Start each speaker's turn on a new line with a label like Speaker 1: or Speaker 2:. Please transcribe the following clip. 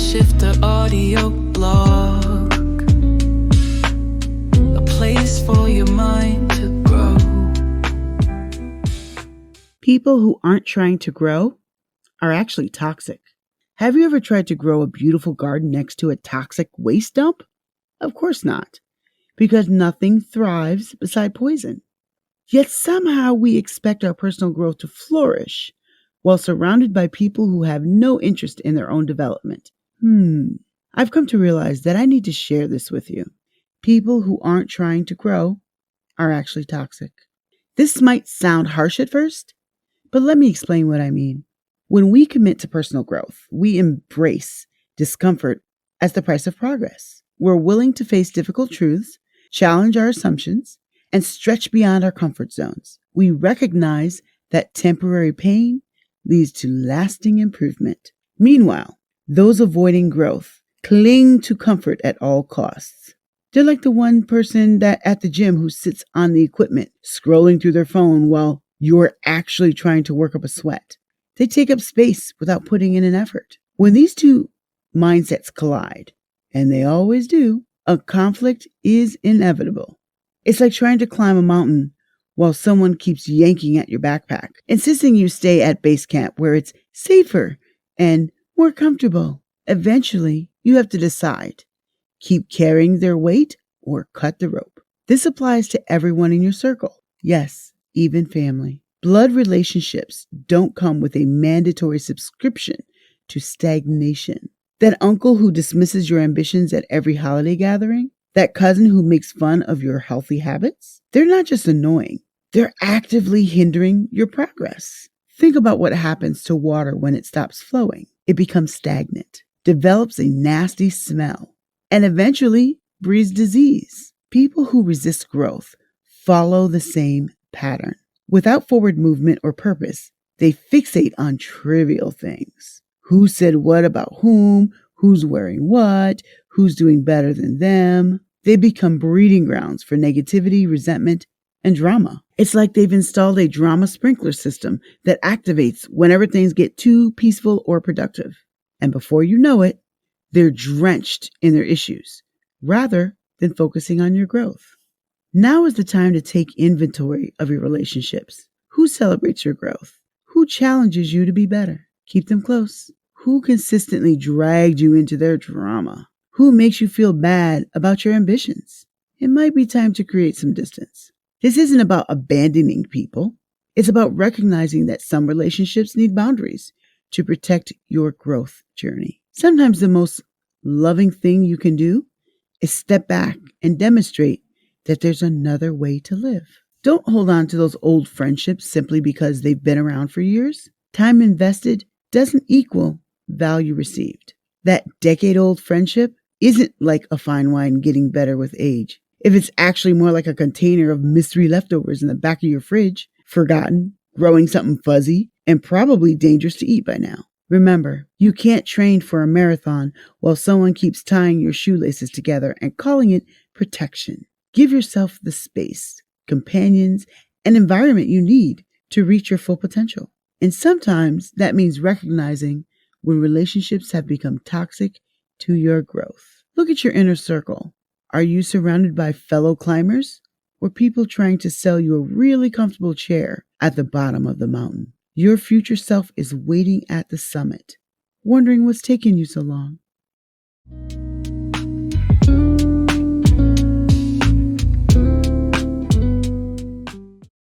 Speaker 1: MindShifter Audio Blog, a place for your mind to grow.
Speaker 2: People who aren't trying to grow are actually toxic. Have you ever tried to grow a beautiful garden next to a toxic waste dump? Of course not, because nothing thrives beside poison. Yet somehow we expect our personal growth to flourish while surrounded by people who have no interest in their own development. I've come to realize that I need to share this with you. People who aren't trying to grow are actually toxic. This might sound harsh at first, but let me explain what I mean. When we commit to personal growth, we embrace discomfort as the price of progress. We're willing to face difficult truths, challenge our assumptions, and stretch beyond our comfort zones. We recognize that temporary pain leads to lasting improvement. Meanwhile, those avoiding growth cling to comfort at all costs. They're like the one person at the gym who sits on the equipment, scrolling through their phone while you're actually trying to work up a sweat. They take up space without putting in an effort. When these two mindsets collide, and they always do, a conflict is inevitable. It's like trying to climb a mountain while someone keeps yanking at your backpack, insisting you stay at base camp where it's safer and more comfortable. Eventually, you have to decide, keep carrying their weight or cut the rope. This applies to everyone in your circle. Yes, even family. Blood relationships don't come with a mandatory subscription to stagnation. That uncle who dismisses your ambitions at every holiday gathering, that cousin who makes fun of your healthy habits, they're not just annoying, they're actively hindering your progress. Think about what happens to water when it stops flowing. It becomes stagnant, develops a nasty smell, and eventually breeds disease. People who resist growth follow the same pattern. Without forward movement or purpose, they fixate on trivial things. Who said what about whom? Who's wearing what? Who's doing better than them? They become breeding grounds for negativity, resentment, and drama. It's like they've installed a drama sprinkler system that activates whenever things get too peaceful or productive. And before you know it, they're drenched in their issues rather than focusing on your growth. Now is the time to take inventory of your relationships. Who celebrates your growth? Who challenges you to be better? Keep them close. Who consistently dragged you into their drama? Who makes you feel bad about your ambitions? It might be time to create some distance. This isn't about abandoning people. It's about recognizing that some relationships need boundaries to protect your growth journey. Sometimes the most loving thing you can do is step back and demonstrate that there's another way to live. Don't hold on to those old friendships simply because they've been around for years. Time invested doesn't equal value received. That decade-old friendship isn't like a fine wine getting better with age. If it's actually more like a container of mystery leftovers in the back of your fridge, forgotten, growing something fuzzy, and probably dangerous to eat by now. Remember, you can't train for a marathon while someone keeps tying your shoelaces together and calling it protection. Give yourself the space, companions, and environment you need to reach your full potential. And sometimes that means recognizing when relationships have become toxic to your growth. Look at your inner circle. Are you surrounded by fellow climbers or people trying to sell you a really comfortable chair at the bottom of the mountain? Your future self is waiting at the summit, wondering what's taking you so long.